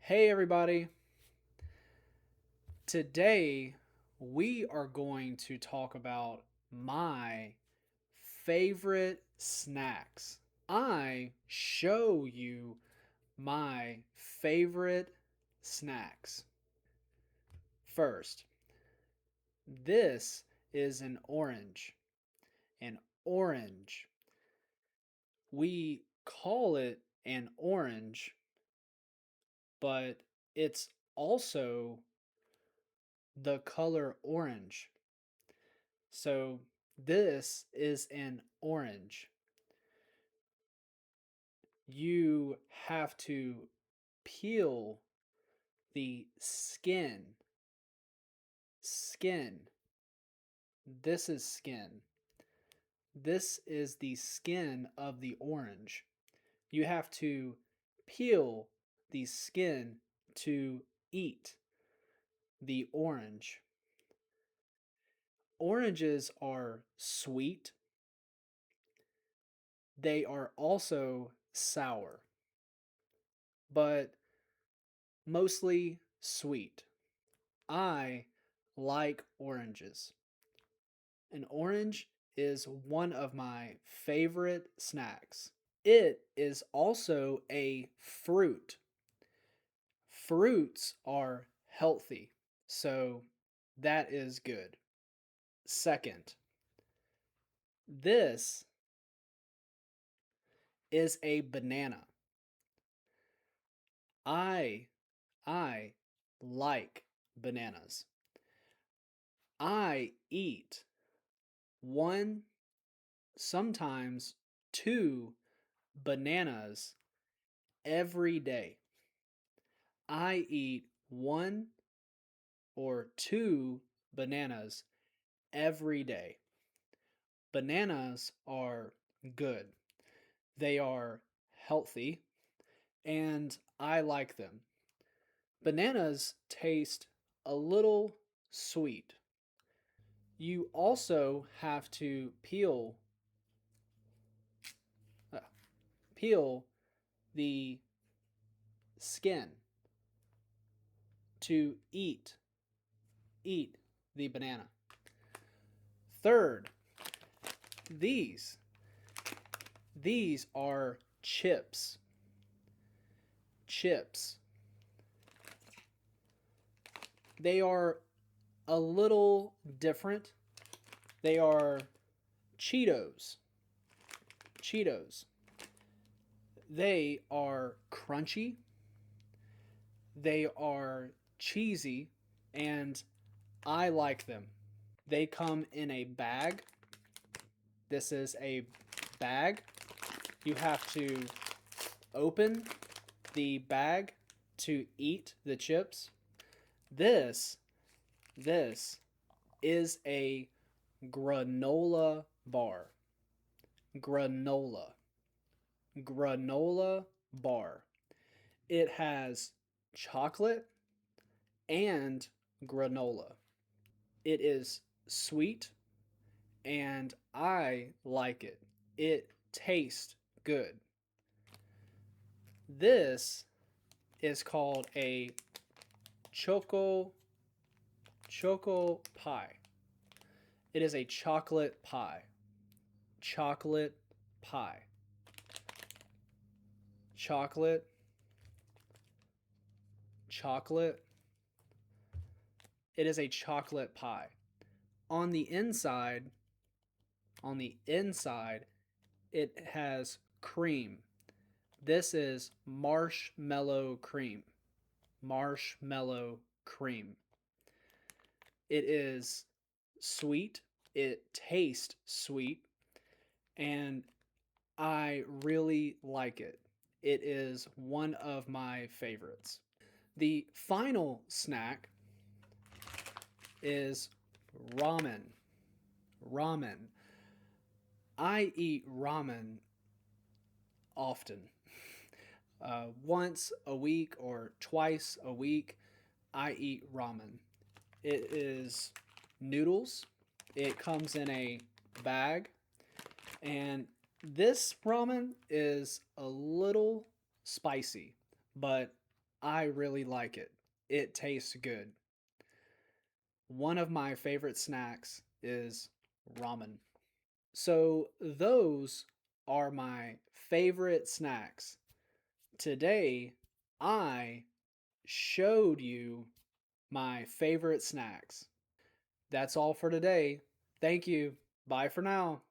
Hey everybody! Today we are going to talk about my favorite snacks. I show you my favorite snacks. First, this is an orange. An orange. We call it an orange, but it's also the color orange. So this is an orange. You have to peel the skin. Skin. This is skin. This is the skin of the orange. You have to peel the skin to eat the orange. Oranges are sweet. They are also sour, but mostly sweet. I like oranges. An orange is one of my favorite snacks. It is also a fruit. Fruits are healthy, so that is good. Second, this is a banana. I I like bananas. I eat one, sometimes two bananas every day. I eat one or two bananas every day. Bananas are good. They are healthy and I like them. Bananas taste a little sweet. You also have to uh, peel the skin to eat the banana. Third, these these are chips. Chips. They are a little different. They are Cheetos. Cheetos. They are crunchy. They are cheesy and I like them. They come in a bag. This is a bag. You have to open the bag to eat the chips. This is a granola bar. Granola. Granola bar. It has chocolate and granola. It is sweet and I like it. It tastes good. This is called a choco pie. It is a chocolate pie. Chocolate pie. Chocolate. Chocolate. It is a chocolate pie. On the inside, it has cream. This is marshmallow cream. Marshmallow cream. It is sweet. It tastes sweet. And I really like it. It is one of my favorites. The final snack is ramen. Ramen. I eat ramen often. Once a week or twice a week, I eat ramen. It is noodles. It comes in a bag. And this ramen is a little spicy, but I really like it. It tastes good. One of my favorite snacks is ramen. So, those are my favorite snacks. Today, I showed you my favorite snacks. That's all for today. Thank you. Bye for now.